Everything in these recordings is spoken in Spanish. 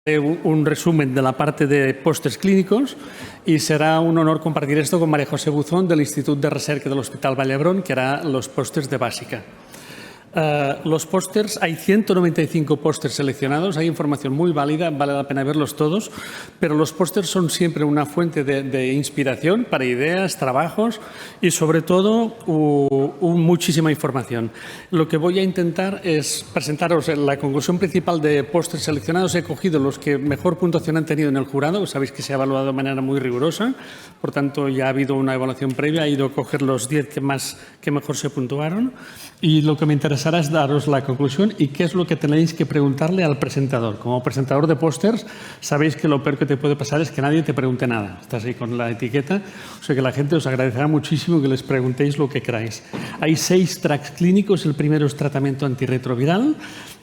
un resumen de la parte de pósters clínicos y será un honor compartir esto con María José Buzón del Instituto de Recerca del Hospital Vall d'Hebron, que hará los pósters de básica. Los pósters, hay 195 pósters seleccionados, hay información muy válida, vale la pena verlos todos, pero los pósters son siempre una fuente de inspiración para ideas, trabajos y sobre todo muchísima información. Lo que voy a intentar es presentaros la conclusión principal de pósters seleccionados. He cogido los que mejor puntuación han tenido en el jurado, sabéis que se ha evaluado de manera muy rigurosa, por tanto ya ha habido una evaluación previa, he ido a coger los 10 que mejor se puntuaron y lo que me interesará es daros la conclusión y qué es lo que tenéis que preguntarle al presentador. Como presentador de pósters, sabéis que lo peor que te puede pasar es que nadie te pregunte nada. Estás ahí con la etiqueta, o sea que la gente os agradecerá muchísimo que les preguntéis lo que queráis. Hay 6 tracks clínicos, el primero es tratamiento antirretroviral.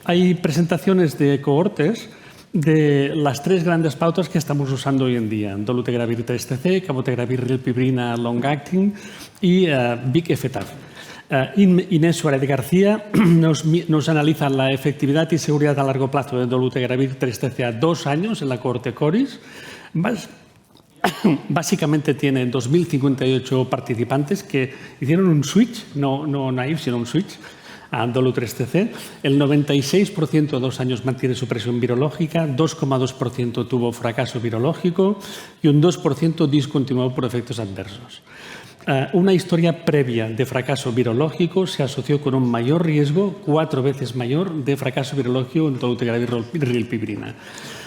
Hay presentaciones de cohortes de las 3 grandes pautas que estamos usando hoy en día: dolutegravir 3TC, cabotegravir rilpivirina long acting y Vic-Efetav. Inés Suárez García nos analiza la efectividad y seguridad a largo plazo de dolutegravir 3TC a 2 años en la cohorte CORIS. Básicamente tiene 2.058 participantes que hicieron un switch, no naive, sino un switch a Dolu 3TC. El 96% a 2 años mantiene su presión virológica, 2,2% tuvo fracaso virológico y un 2% discontinuó por efectos adversos. Una historia previa de fracaso virológico se asoció con un mayor riesgo, 4 veces mayor, de fracaso virológico en dolutegravir rilpivirina.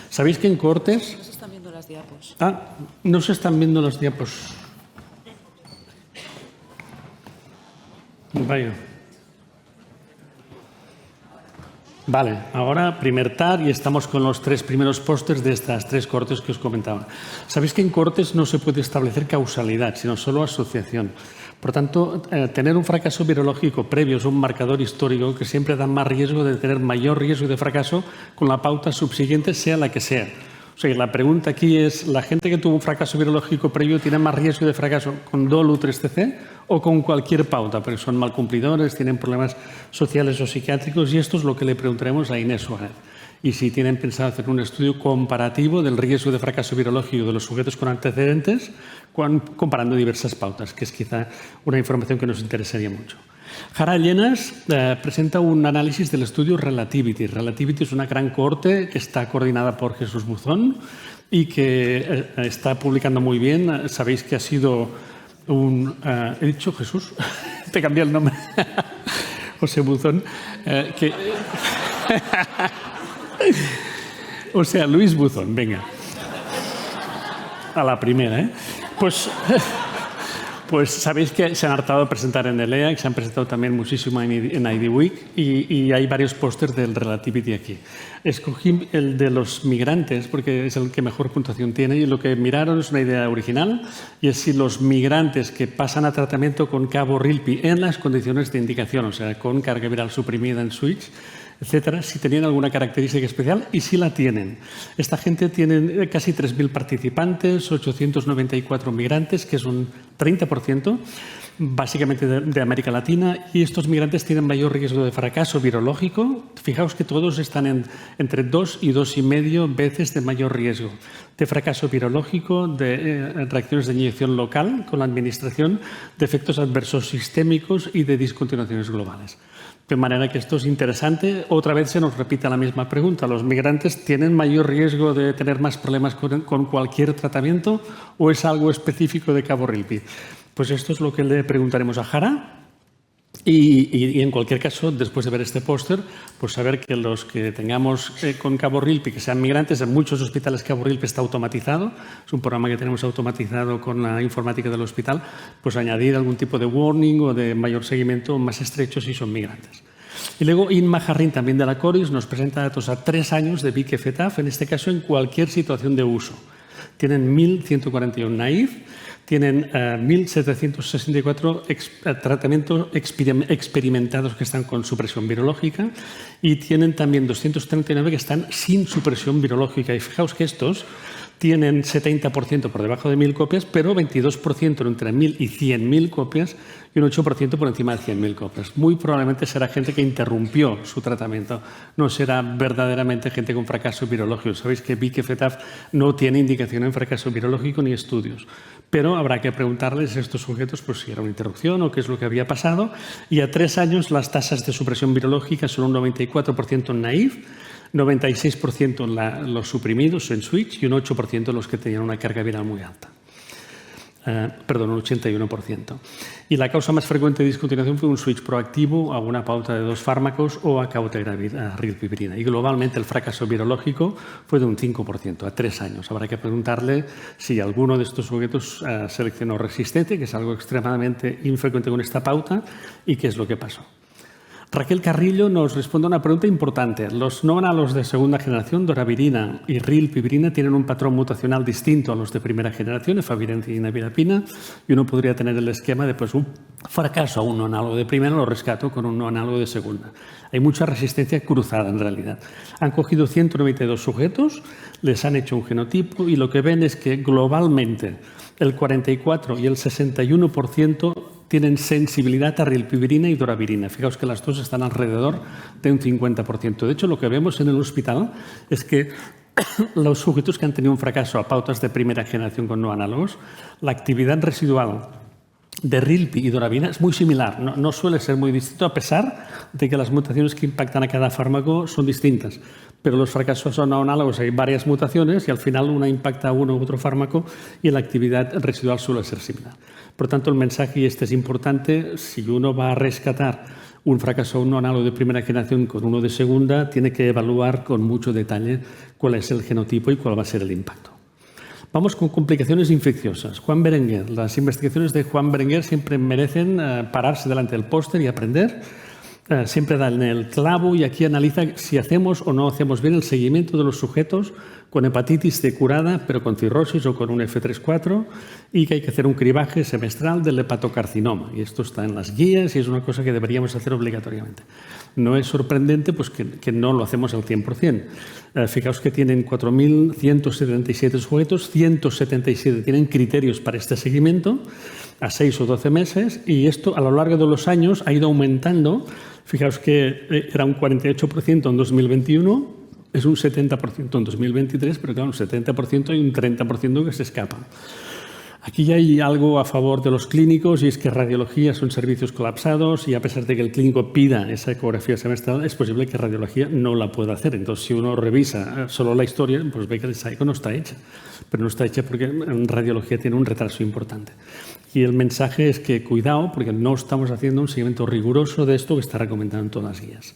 ¿Sabéis que en cohortes... No se están viendo las diapos. No se están viendo las diapos. Vaya. Vale, ahora primer TAR y estamos con los 3 primeros pósters de estas 3 cohortes que os comentaba. Sabéis que en cohortes no se puede establecer causalidad, sino solo asociación. Por tanto, tener un fracaso virológico previo es un marcador histórico que siempre da más riesgo de tener mayor riesgo de fracaso con la pauta subsiguiente, sea la que sea. O sea, la pregunta aquí es, ¿la gente que tuvo un fracaso virológico previo tiene más riesgo de fracaso con Dolu 3TC o con cualquier pauta? Porque son mal cumplidores, tienen problemas sociales o psiquiátricos, y esto es lo que le preguntaremos a Inés Suárez. Y si tienen pensado hacer un estudio comparativo del riesgo de fracaso virológico de los sujetos con antecedentes, comparando diversas pautas, que es quizá una información que nos interesaría mucho. Jara Llenas presenta un análisis del estudio Relativity. Relativity es una gran cohorte que está coordinada por Jesús Buzón y que está publicando muy bien. Sabéis que ha sido un... ¿he dicho Jesús? Te cambié el nombre. José Buzón. O sea, Luis Buzón, venga. A la primera, ¿eh? Pues sabéis que se han hartado de presentar en el EAC, se han presentado también muchísimo en IDWeek y hay varios pósters del Relativity aquí. Escogí el de los migrantes porque es el que mejor puntuación tiene, y lo que miraron es una idea original, y es si los migrantes que pasan a tratamiento con cabo-rilpi en las condiciones de indicación, o sea, con carga viral suprimida en switch, etcétera, si tenían alguna característica especial, y si la tienen. Esta gente tiene casi 3.000 participantes, 894 migrantes, que es un 30%, básicamente de América Latina, y estos migrantes tienen mayor riesgo de fracaso virológico. Fijaos que todos están entre 2 y 2,5 veces de mayor riesgo de fracaso virológico, de reacciones de inyección local con la administración, de efectos adversos sistémicos y de discontinuaciones globales. De manera que esto es interesante. Otra vez se nos repite la misma pregunta. ¿Los migrantes tienen mayor riesgo de tener más problemas con cualquier tratamiento o es algo específico de cabo-rilpi? Pues esto es lo que le preguntaremos a Jara. Y en cualquier caso, después de ver este póster, pues saber que los que tengamos con cabo-rilpi, que sean migrantes, en muchos hospitales cabo-rilpi está automatizado, es un programa que tenemos automatizado con la informática del hospital, pues añadir algún tipo de warning o de mayor seguimiento más estrecho si son migrantes. Y luego Inma Jarrín, también de la CORIS, nos presenta datos a 3 años de Vic-Efetav, en este caso en cualquier situación de uso. Tienen 1.141 naive, tienen 1.764 tratamientos experimentados que están con supresión virológica y tienen también 239 que están sin supresión virológica. Y fijaos que estos tienen 70% por debajo de 1.000 copias, pero 22% entre 1.000 y 100.000 copias y un 8% por encima de 100.000 copias. Muy probablemente será gente que interrumpió su tratamiento, no será verdaderamente gente con fracaso virológico. Sabéis que BIC-FETAF no tiene indicación en fracaso virológico ni estudios, pero habrá que preguntarles a estos sujetos pues, si era una interrupción o qué es lo que había pasado. Y a 3 años las tasas de supresión virológica son un 94% en naive, 96% en los suprimidos, en switch, y un 8% en los que tenían una carga viral muy alta. Perdón, un 81%. Y la causa más frecuente de discontinuación fue un switch proactivo a una pauta de 2 fármacos o a cabotegravir/rilpivirina. Y globalmente el fracaso virológico fue de un 5% a 3 años. Habrá que preguntarle si alguno de estos sujetos seleccionó resistente, que es algo extremadamente infrecuente con esta pauta, y qué es lo que pasó. Raquel Carrillo nos responde a una pregunta importante. Los no análogos de segunda generación, doravirina y rilpivirina, tienen un patrón mutacional distinto a los de primera generación, efavirenz y naviravirina, y uno podría tener el esquema de pues, un fracaso a un no análogo de primera, lo rescato con un no análogo de segunda. Hay mucha resistencia cruzada en realidad. Han cogido 192 sujetos, les han hecho un genotipo y lo que ven es que globalmente el 44 y el 61% tienen sensibilidad a rilpivirina y doravirina. Fijaos que las dos están alrededor de un 50%. De hecho, lo que vemos en el hospital es que los sujetos que han tenido un fracaso a pautas de primera generación con no análogos, la actividad residual de rilpi y doravirina es muy similar, no suele ser muy distinto, a pesar de que las mutaciones que impactan a cada fármaco son distintas. Pero los fracasos son no análogos, hay varias mutaciones y al final una impacta a uno u otro fármaco y la actividad residual suele ser similar. Por tanto, el mensaje, y este es importante, si uno va a rescatar un fracaso no análogo de primera generación con uno de segunda, tiene que evaluar con mucho detalle cuál es el genotipo y cuál va a ser el impacto. Vamos con complicaciones infecciosas. Juan Berenguer. Las investigaciones de Juan Berenguer siempre merecen pararse delante del póster y aprender. Siempre dan el clavo y aquí analiza si hacemos o no hacemos bien el seguimiento de los sujetos con hepatitis C curada, pero con cirrosis o con un F3-4, y que hay que hacer un cribaje semestral del hepatocarcinoma. Y esto está en las guías y es una cosa que deberíamos hacer obligatoriamente. No es sorprendente pues, que no lo hacemos al 100%. Fijaos que tienen 4.177 sujetos, 177 tienen criterios para este seguimiento a 6 o 12 meses, y esto a lo largo de los años ha ido aumentando. Fijaos que era un 48% en 2021, es un 70% en 2023, pero claro, un 70% y un 30% que se escapan. Aquí ya hay algo a favor de los clínicos, y es que radiología son servicios colapsados, y a pesar de que el clínico pida esa ecografía semestral, es posible que radiología no la pueda hacer. Entonces, si uno revisa solo la historia, pues ve que el SAICO no está hecha. Pero no está hecha porque en radiología tiene un retraso importante. Y el mensaje es que cuidado, porque no estamos haciendo un seguimiento riguroso de esto que está recomendado en todas las guías.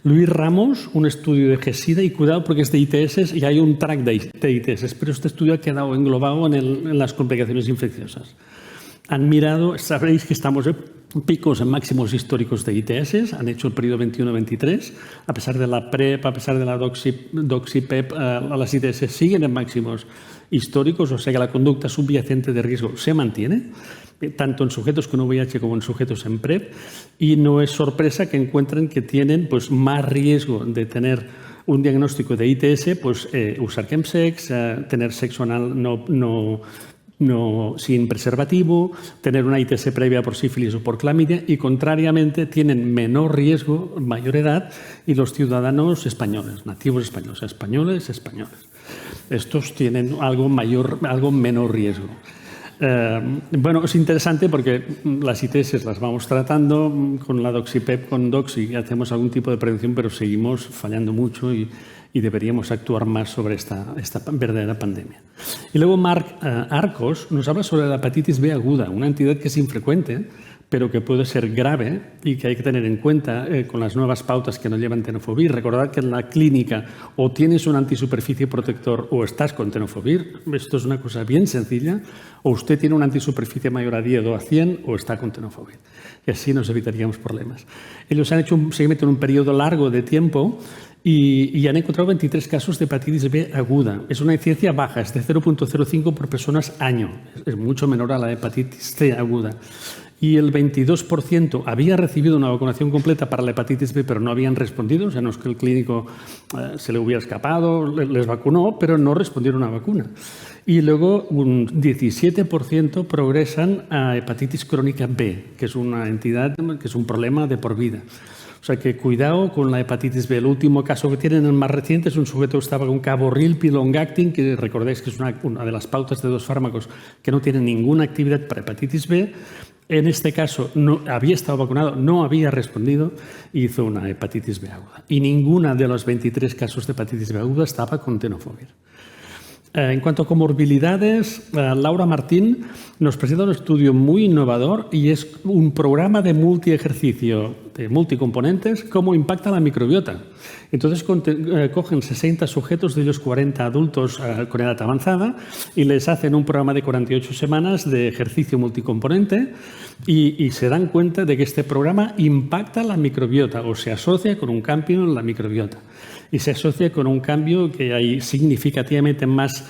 Luis Ramos, un estudio de GESIDA, y cuidado porque es de ITS y hay un track de ITS, pero este estudio ha quedado englobado en las complicaciones infecciosas. Han mirado, sabréis que estamos en picos en máximos históricos de ITS, han hecho el periodo 21-23, a pesar de la PrEP, a pesar de la doxipep, las ITS siguen en máximos históricos, o sea que la conducta subyacente de riesgo se mantiene, tanto en sujetos con VIH como en sujetos en PrEP, y no es sorpresa que encuentren que tienen pues, más riesgo de tener un diagnóstico de ITS, pues usar chemsex, tener sexo anal sin preservativo, tener una ITS previa por sífilis o por clamidia, y contrariamente tienen menor riesgo, mayor edad, y los ciudadanos españoles, nativos españoles, españoles. Estos tienen algo menor riesgo. Bueno, es interesante porque las ITS las vamos tratando con la doxipep, con doxi, hacemos algún tipo de prevención, pero seguimos fallando mucho y deberíamos actuar más sobre esta verdadera pandemia. Y luego Marc Arcos nos habla sobre la hepatitis B aguda, una entidad que es infrecuente, pero que puede ser grave y que hay que tener en cuenta con las nuevas pautas que nos llevan tenofovir. Recordad que en la clínica o tienes un antisuperficie protector o estás con tenofovir. Esto es una cosa bien sencilla. O usted tiene una antisuperficie mayor a 10 o a 100 o está con tenofovir. Y así nos evitaríamos problemas. Ellos han hecho un seguimiento en un periodo largo de tiempo y han encontrado 23 casos de hepatitis B aguda. Es una incidencia baja, es de 0,05 por personas año. Es mucho menor a la hepatitis C aguda. y el 22% había recibido una vacunación completa para la hepatitis B, pero no habían respondido. O sea, no es que el clínico se le hubiera escapado, les vacunó, pero no respondieron a vacuna. Y luego un 17% progresan a hepatitis crónica B, que es una entidad, que es un problema de por vida. O sea que cuidado con la hepatitis B. El último caso que tienen, el más reciente, es un sujeto que estaba con caborrilpi long-acting, que recordéis que es una de las pautas de 2 fármacos que no tienen ninguna actividad para hepatitis B. En este caso no había estado vacunado, no había respondido y hizo una hepatitis B aguda. Y ninguna de los 23 casos de hepatitis B aguda estaba con tenofovir. En cuanto a comorbilidades, Laura Martín nos presenta un estudio muy innovador y es un programa de multiejercicio, de multicomponentes, cómo impacta la microbiota. Entonces cogen 60 sujetos, de ellos 40 adultos con edad avanzada, y les hacen un programa de 48 semanas de ejercicio multicomponente y se dan cuenta de que este programa impacta la microbiota o se asocia con un cambio en la microbiota. Y se asocia con un cambio que hay significativamente más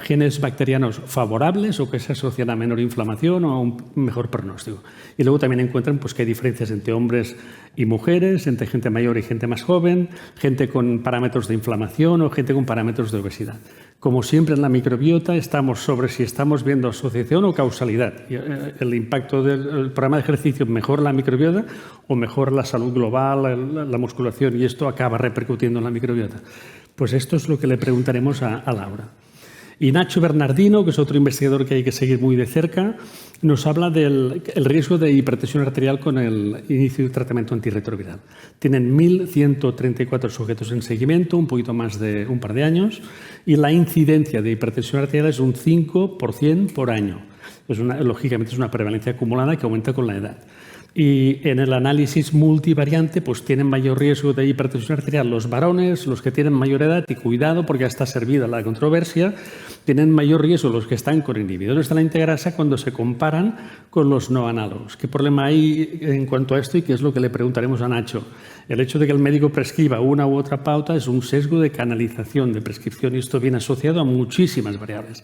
genes bacterianos favorables o que se asocian a menor inflamación o a un mejor pronóstico. Y luego también encuentran pues, que hay diferencias entre hombres y mujeres, entre gente mayor y gente más joven, gente con parámetros de inflamación o gente con parámetros de obesidad. Como siempre en la microbiota estamos sobre si estamos viendo asociación o causalidad. El impacto del programa de ejercicio mejora la microbiota o mejora la salud global, la musculación, y esto acaba repercutiendo en la microbiota. Pues esto es lo que le preguntaremos a Laura. Y Nacho Bernardino, que es otro investigador que hay que seguir muy de cerca, nos habla del riesgo de hipertensión arterial con el inicio del tratamiento antirretroviral. Tienen 1.134 sujetos en seguimiento, un poquito más de un par de años, y la incidencia de hipertensión arterial es un 5% por año. Lógicamente es una prevalencia acumulada que aumenta con la edad. Y en el análisis multivariante pues tienen mayor riesgo de hipertensión arterial los varones, los que tienen mayor edad, y cuidado porque ya está servida la controversia, tienen mayor riesgo los que están con inhibidores de la integrasa cuando se comparan con los no análogos. ¿Qué problema hay en cuanto a esto y qué es lo que le preguntaremos a Nacho? El hecho de que el médico prescriba una u otra pauta es un sesgo de canalización de prescripción y esto viene asociado a muchísimas variables.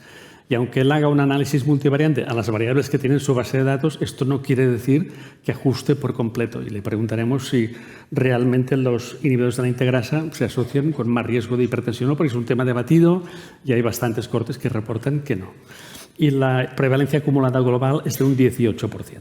Y aunque él haga un análisis multivariante a las variables que tiene en su base de datos, esto no quiere decir que ajuste por completo. Y le preguntaremos si realmente los inhibidores de la integrasa se asocian con más riesgo de hipertensión o no, porque es un tema debatido y hay bastantes cortes que reportan que no. Y la prevalencia acumulada global es de un 18%.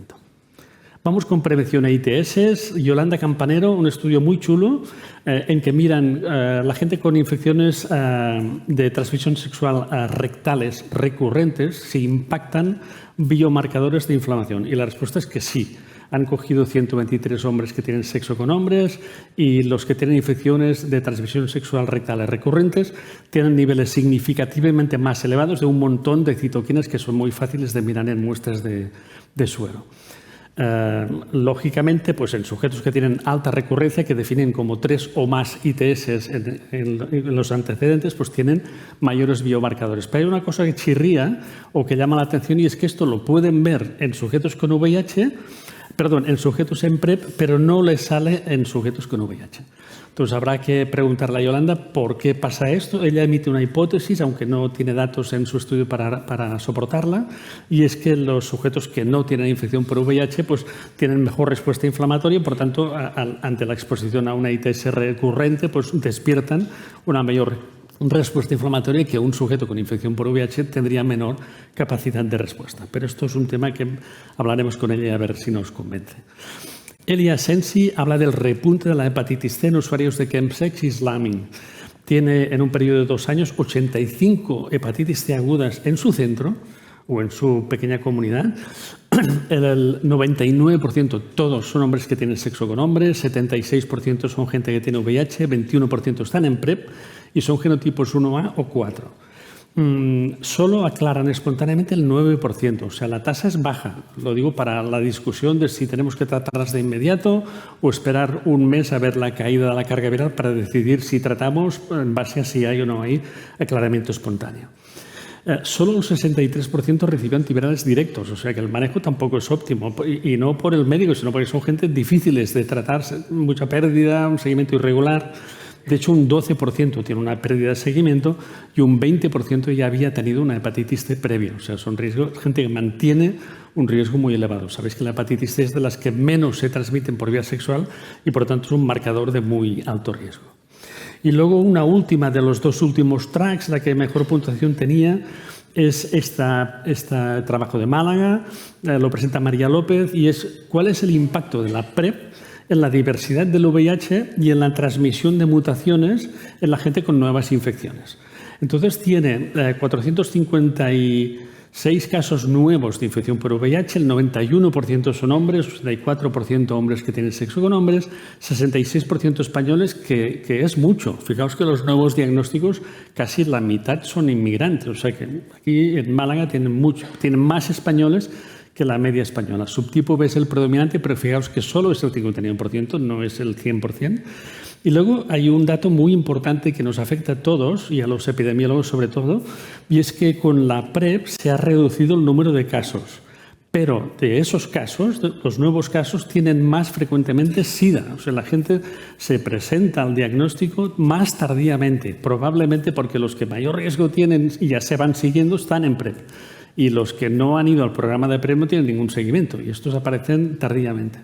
Vamos con prevención e ITS. Yolanda Campanero, un estudio muy chulo en que miran la gente con infecciones de transmisión sexual rectales recurrentes si impactan biomarcadores de inflamación. Y la respuesta es que sí. Han cogido 123 hombres que tienen sexo con hombres y los que tienen infecciones de transmisión sexual rectales recurrentes tienen niveles significativamente más elevados de un montón de citoquinas que son muy fáciles de mirar en muestras de suero. Lógicamente, pues en sujetos que tienen alta recurrencia, que definen como 3 o más ITS en los antecedentes, pues tienen mayores biomarcadores. Pero hay una cosa que chirría o que llama la atención y es que esto lo pueden ver en sujetos con VIH, en sujetos en PrEP, pero no les sale en sujetos con VIH. Entonces habrá que preguntarle a Yolanda por qué pasa esto. Ella emite una hipótesis, aunque no tiene datos en su estudio para soportarla, y es que los sujetos que no tienen infección por VIH pues tienen mejor respuesta inflamatoria y, por tanto, ante la exposición a una ITS recurrente, pues despiertan una mayor respuesta inflamatoria que un sujeto con infección por VIH tendría menor capacidad de respuesta. Pero esto es un tema que hablaremos con ella a ver si nos convence. Elia Sensi habla del repunte de la hepatitis C en usuarios de Chemsex y Slamin. Tiene en un periodo de 2 años 85 hepatitis C agudas en su centro o en su pequeña comunidad. El 99% todos son hombres que tienen sexo con hombres, 76% son gente que tiene VIH, 21% están en PrEP y son genotipos 1A o 4. Solo aclaran espontáneamente el 9%, o sea, la tasa es baja. Lo digo para la discusión de si tenemos que tratarlas de inmediato o esperar un mes a ver la caída de la carga viral para decidir si tratamos en base a si hay o no hay aclaramiento espontáneo. Solo el 63% recibió antivirales directos, o sea que el manejo tampoco es óptimo, y no por el médico, sino porque son gente difíciles de tratar, mucha pérdida, un seguimiento irregular. De hecho, un 12% tiene una pérdida de seguimiento y un 20% ya había tenido una hepatitis C previa. O sea, son riesgos, gente que mantiene un riesgo muy elevado. Sabéis que la hepatitis C es de las que menos se transmiten por vía sexual y, por lo tanto, es un marcador de muy alto riesgo. Y luego una última de los dos últimos tracks, la que mejor puntuación tenía, es este trabajo de Málaga, lo presenta María López, y es cuál es el impacto de la PrEP en la diversidad del VIH y en la transmisión de mutaciones en la gente con nuevas infecciones. Entonces tiene 456 casos nuevos de infección por VIH, el 91% son hombres, 64% hombres que tienen sexo con hombres, 66% españoles, que es mucho. Fijaos que los nuevos diagnósticos, casi la mitad son inmigrantes. O sea que aquí en Málaga tienen más españoles que la media española. Subtipo B es el predominante, pero fijaos que solo es el 51%, no es el 100%. Y luego hay un dato muy importante que nos afecta a todos, y a los epidemiólogos sobre todo, y es que con la PrEP se ha reducido el número de casos. Pero de esos casos, los nuevos casos tienen más frecuentemente SIDA. O sea, la gente se presenta al diagnóstico más tardíamente, probablemente porque los que mayor riesgo tienen y ya se van siguiendo están en PrEP. Y los que no han ido al programa de PrEP no tienen ningún seguimiento, y estos aparecen tardíamente.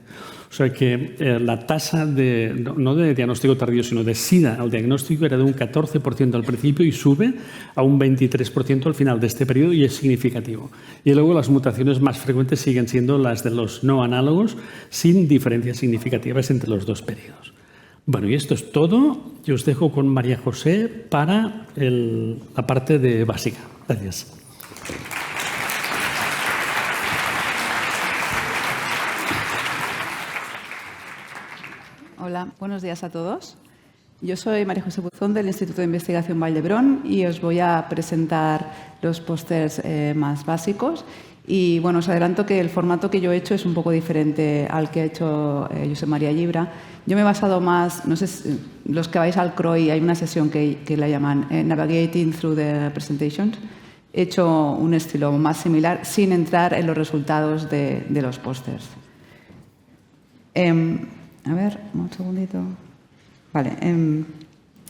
O sea que la tasa no de diagnóstico tardío, sino de SIDA al diagnóstico era de un 14% al principio y sube a un 23% al final de este periodo, y es significativo. Y luego las mutaciones más frecuentes siguen siendo las de los no análogos, sin diferencias significativas entre los dos periodos. Bueno, y esto es todo. Yo os dejo con María José para la parte de básica. Gracias. Hola, buenos días a todos. Yo soy María José Buzón del Instituto de Investigación Vall d'Hebron y os voy a presentar los pósters más básicos. Y bueno, os adelanto que el formato que yo he hecho es un poco diferente al que ha hecho Josep María Llibra. Yo me he basado más, no sé, los que vais al CROI, hay una sesión que la llaman Navigating Through the Presentations. He hecho un estilo más similar sin entrar en los resultados de los pósters. A ver, un segundito. Vale,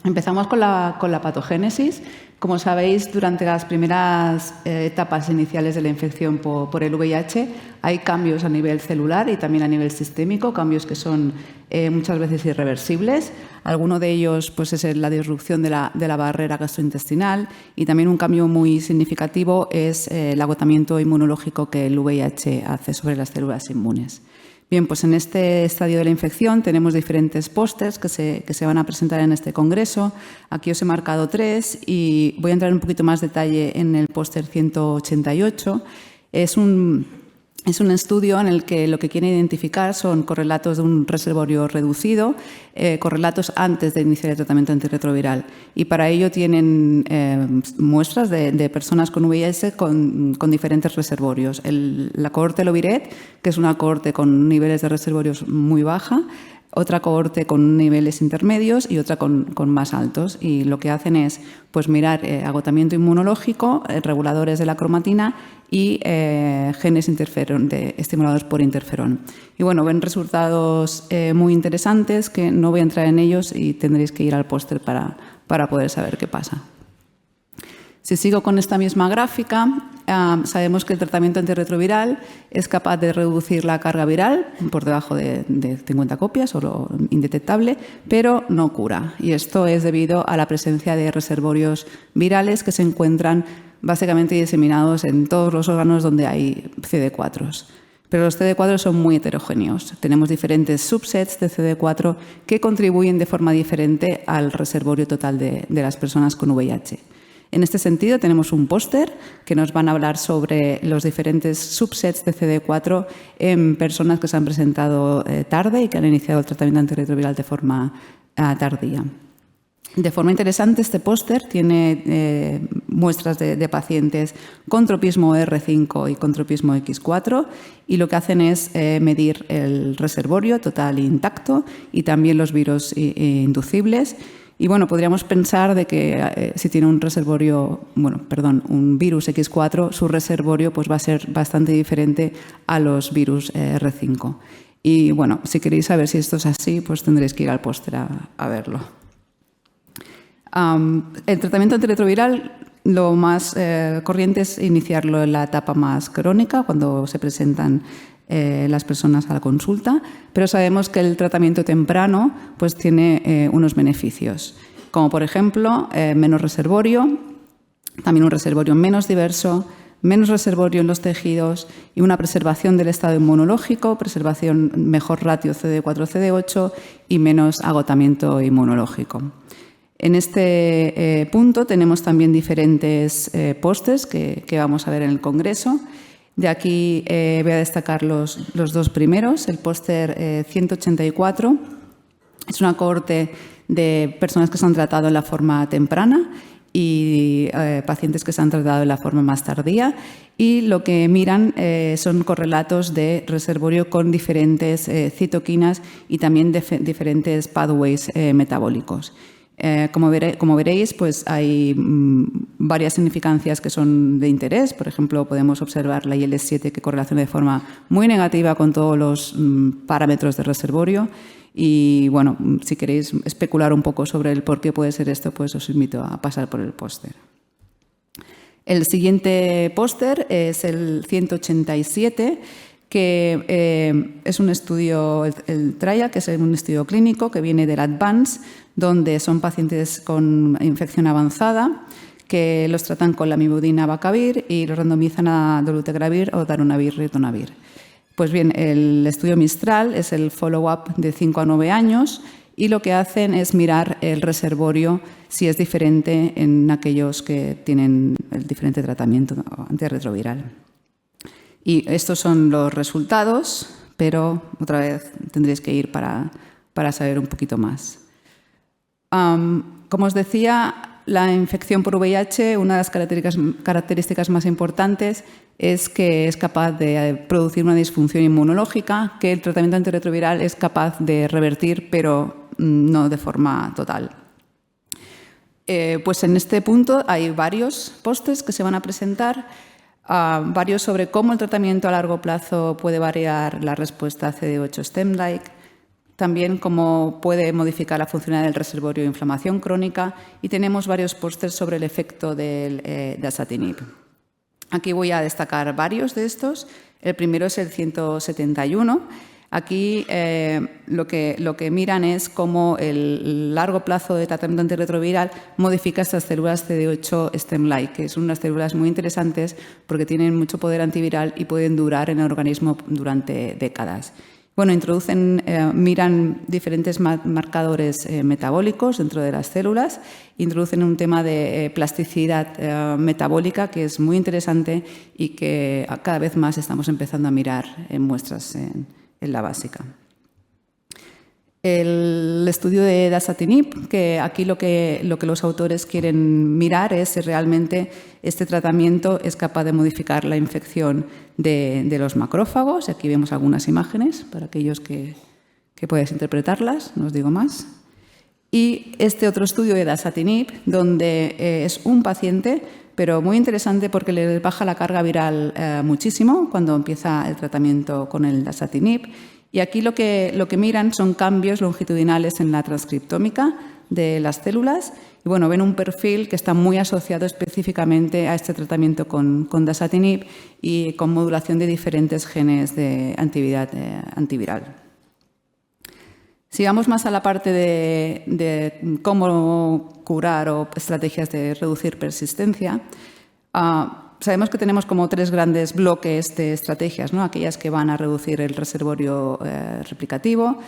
empezamos con la patogénesis. Como sabéis, durante las primeras etapas iniciales de la infección por el VIH hay cambios a nivel celular y también a nivel sistémico, cambios que son muchas veces irreversibles. Alguno de ellos pues, es la disrupción de la barrera gastrointestinal, y también un cambio muy significativo es el agotamiento inmunológico que el VIH hace sobre las células inmunes. Bien, pues en este estadio de la infección tenemos diferentes pósters que se van a presentar en este congreso. Aquí os he marcado 3 y voy a entrar en un poquito más detalle en el póster 188. Es un estudio en el que lo que quiere identificar son correlatos de un reservorio reducido, correlatos antes de iniciar el tratamiento antirretroviral. Y para ello tienen muestras de personas con VIH con diferentes reservorios. La cohorte Loviret, que es una cohorte con niveles de reservorios muy baja, otra cohorte con niveles intermedios y otra con más altos. Y lo que hacen es pues, mirar agotamiento inmunológico, reguladores de la cromatina y genes estimulados por interferón. Y bueno, ven resultados muy interesantes que no voy a entrar en ellos y tendréis que ir al póster para poder saber qué pasa. Si sigo con esta misma gráfica, sabemos que el tratamiento antirretroviral es capaz de reducir la carga viral por debajo de 50 copias, o indetectable, pero no cura. Y esto es debido a la presencia de reservorios virales que se encuentran básicamente diseminados en todos los órganos donde hay CD4s. Pero los CD4 son muy heterogéneos. Tenemos diferentes subsets de CD4 que contribuyen de forma diferente al reservorio total de las personas con VIH. En este sentido, tenemos un póster que nos van a hablar sobre los diferentes subsets de CD4 en personas que se han presentado tarde y que han iniciado el tratamiento antirretroviral de forma tardía. De forma interesante, este póster tiene muestras de pacientes con tropismo R5 y con tropismo X4, y lo que hacen es medir el reservorio total e intacto y también los virus inducibles. Y bueno, podríamos pensar de que si tiene un virus X4, su reservorio pues, va a ser bastante diferente a los virus R5. Y bueno, si queréis saber si esto es así, pues tendréis que ir al póster a verlo. El tratamiento antirretroviral, lo más corriente es iniciarlo en la etapa más crónica, cuando se presentan las personas a la consulta, pero sabemos que el tratamiento temprano pues, tiene unos beneficios, como por ejemplo menos reservorio, también un reservorio menos diverso, menos reservorio en los tejidos y una preservación del estado inmunológico, preservación mejor ratio CD4-CD8 y menos agotamiento inmunológico. En este punto tenemos también diferentes pósters que vamos a ver en el Congreso. De aquí voy a destacar los dos primeros. El póster 184 es una cohorte de personas que se han tratado en la forma temprana y pacientes que se han tratado en la forma más tardía, y lo que miran son correlatos de reservorio con diferentes citoquinas y también diferentes pathways metabólicos. Como veréis, pues hay varias significancias que son de interés. Por ejemplo, podemos observar la IL-7 que correlaciona de forma muy negativa con todos los parámetros de reservorio. Y bueno, si queréis especular un poco sobre el por qué puede ser esto, pues os invito a pasar por el póster. El siguiente póster es el 187, que es un estudio, el TRIAL, que es un estudio clínico que viene del ADVANCE, donde son pacientes con infección avanzada que los tratan con lamivudina abacavir y los randomizan a dolutegravir o darunavir-ritonavir. Pues bien, el estudio Mistral es el follow-up de 5 a 9 años y lo que hacen es mirar el reservorio si es diferente en aquellos que tienen el diferente tratamiento antirretroviral. Y estos son los resultados, pero otra vez tendréis que ir para saber un poquito más. Como os decía, la infección por VIH, una de las características más importantes es que es capaz de producir una disfunción inmunológica que el tratamiento antirretroviral es capaz de revertir, pero no de forma total. Pues en este punto hay varios pósters que se van a presentar, varios sobre cómo el tratamiento a largo plazo puede variar la respuesta a CD8 stem-like, también cómo puede modificar la funcionalidad del reservorio de inflamación crónica, y tenemos varios pósters sobre el efecto del dasatinib. Aquí voy a destacar varios de estos. El primero es el 171. Aquí lo que miran es cómo el largo plazo de tratamiento antirretroviral modifica estas células CD8 stem-like, que son unas células muy interesantes porque tienen mucho poder antiviral y pueden durar en el organismo durante décadas. Bueno, miran diferentes marcadores metabólicos dentro de las células, introducen un tema de plasticidad metabólica que es muy interesante y que cada vez más estamos empezando a mirar en muestras en la básica. El estudio de dasatinib, que aquí lo que los autores quieren mirar es si realmente este tratamiento es capaz de modificar la infección de los macrófagos. Aquí vemos algunas imágenes para aquellos que podáis interpretarlas, no os digo más. Y este otro estudio de dasatinib, donde es un paciente, pero muy interesante porque le baja la carga viral muchísimo cuando empieza el tratamiento con el dasatinib. Y aquí lo que miran son cambios longitudinales en la transcriptómica de las células. Y bueno, ven un perfil que está muy asociado específicamente a este tratamiento con dasatinib y con modulación de diferentes genes de actividad antiviral. Si vamos más a la parte de cómo curar o estrategias de reducir persistencia, sabemos que tenemos como tres grandes bloques de estrategias, ¿no? Aquellas que van a reducir el reservorio replicativo,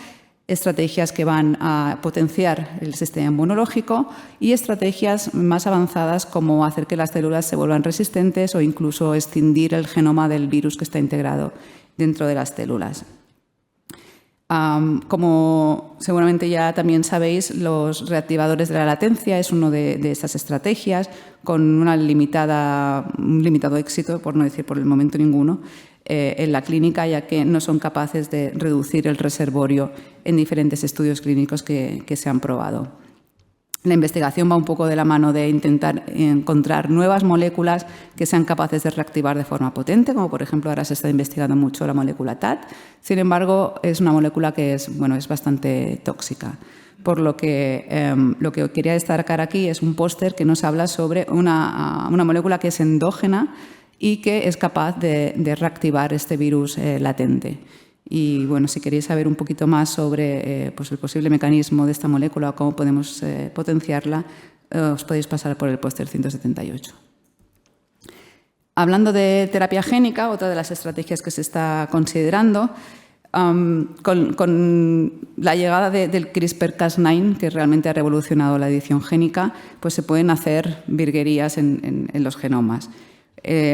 estrategias que van a potenciar el sistema inmunológico y estrategias más avanzadas como hacer que las células se vuelvan resistentes o incluso extinguir el genoma del virus que está integrado dentro de las células. Como seguramente ya también sabéis, los reactivadores de la latencia es una de estas estrategias con un limitado éxito, por no decir por el momento ninguno, en la clínica, ya que no son capaces de reducir el reservorio en diferentes estudios clínicos que se han probado. La investigación va un poco de la mano de intentar encontrar nuevas moléculas que sean capaces de reactivar de forma potente, como por ejemplo ahora se está investigando mucho la molécula TAT. Sin embargo, es una molécula que es bastante tóxica. por lo que quería destacar aquí es un póster que nos habla sobre una molécula que es endógena y que es capaz de reactivar este virus latente. Y bueno, si queréis saber un poquito más sobre pues el posible mecanismo de esta molécula o cómo podemos potenciarla, os podéis pasar por el póster 178. Hablando de terapia génica, otra de las estrategias que se está considerando, con la llegada del CRISPR-Cas9, que realmente ha revolucionado la edición génica, pues se pueden hacer virguerías en los genomas.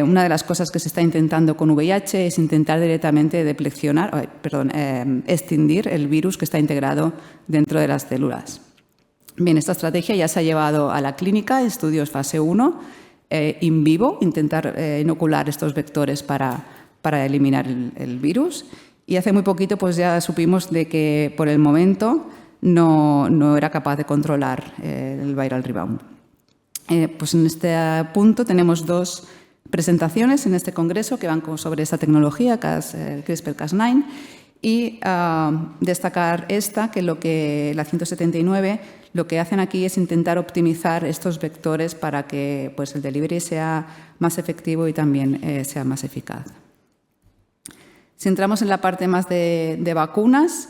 Una de las cosas que se está intentando con VIH es intentar directamente extinguir el virus que está integrado dentro de las células. Bien, esta estrategia ya se ha llevado a la clínica, estudios fase 1, in vivo, intentar inocular estos vectores para eliminar el virus. Y hace muy poquito pues ya supimos de que por el momento no era capaz de controlar el viral rebound. Pues en este punto tenemos dos presentaciones en este congreso que van sobre esta tecnología, CRISPR-Cas9, y destacar esta, que la 179, lo que hacen aquí es intentar optimizar estos vectores para que pues, el delivery sea más efectivo y también sea más eficaz. Si entramos en la parte más de vacunas,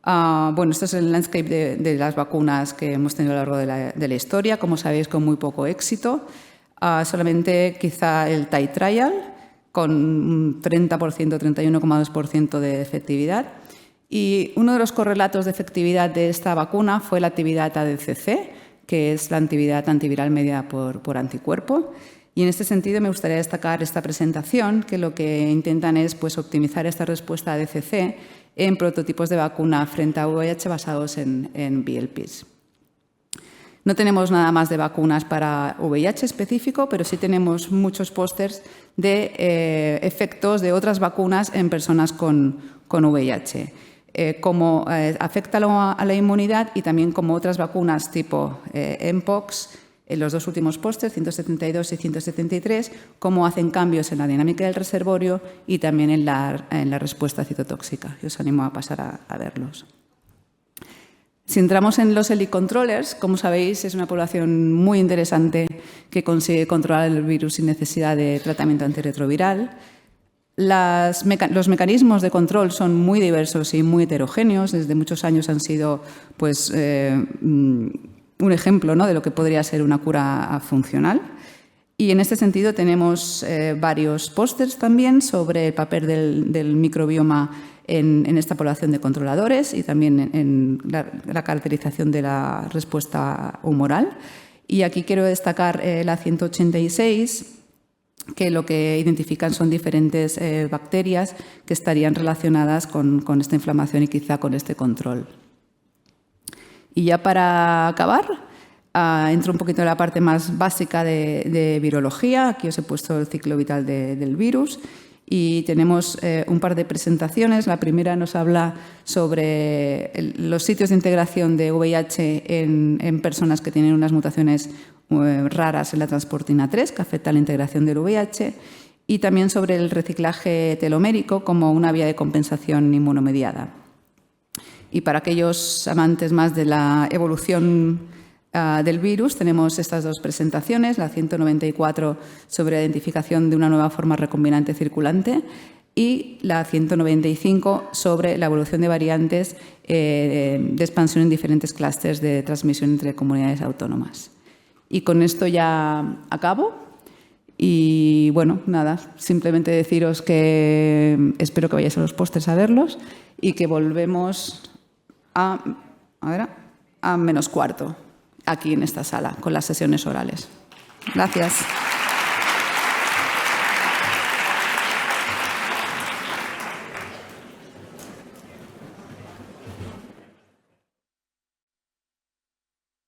bueno, esto es el landscape de las vacunas que hemos tenido a lo largo de la historia, como sabéis, con muy poco éxito. Solamente quizá el Thai Trial, con un 30%, 31,2% de efectividad. Y uno de los correlatos de efectividad de esta vacuna fue la actividad ADCC, que es la actividad antiviral mediada por anticuerpo. Y en este sentido me gustaría destacar esta presentación, que lo que intentan es pues, optimizar esta respuesta ADCC en prototipos de vacuna frente a VIH basados en VLPs. No tenemos nada más de vacunas para VIH específico, pero sí tenemos muchos pósters de efectos de otras vacunas en personas con VIH. Cómo afecta a la inmunidad y también como otras vacunas tipo Mpox, en los dos últimos pósters, 172 y 173, cómo hacen cambios en la dinámica del reservorio y también en la respuesta citotóxica. Yo os animo a pasar a verlos. Si entramos en los ELI controllers, como sabéis, es una población muy interesante que consigue controlar el virus sin necesidad de tratamiento antirretroviral. Los mecanismos de control son muy diversos y muy heterogéneos. Desde muchos años han sido pues, un ejemplo, ¿no?, de lo que podría ser una cura funcional. Y en este sentido tenemos varios pósters también sobre el papel del microbioma en esta población de controladores y también en la caracterización de la respuesta humoral. Y aquí quiero destacar la 186, que lo que identifican son diferentes bacterias que estarían relacionadas con esta inflamación y quizá con este control. Y ya para acabar, entro un poquito en la parte más básica de virología. Aquí os he puesto el ciclo vital del virus. Y tenemos un par de presentaciones. La primera nos habla sobre los sitios de integración de VIH en personas que tienen unas mutaciones raras en la transportina 3, que afecta a la integración del VIH, y también sobre el reciclaje telomérico como una vía de compensación inmunomediada. Y para aquellos amantes más de la evolución del virus, tenemos estas dos presentaciones, la 194 sobre la identificación de una nueva forma recombinante circulante y la 195 sobre la evolución de variantes de expansión en diferentes clústeres de transmisión entre comunidades autónomas. Y con esto ya acabo. Y bueno, nada, simplemente deciros que espero que vayáis a los pósters a verlos y que volvemos a menos cuarto. Aquí en esta sala, con las sesiones orales. Gracias.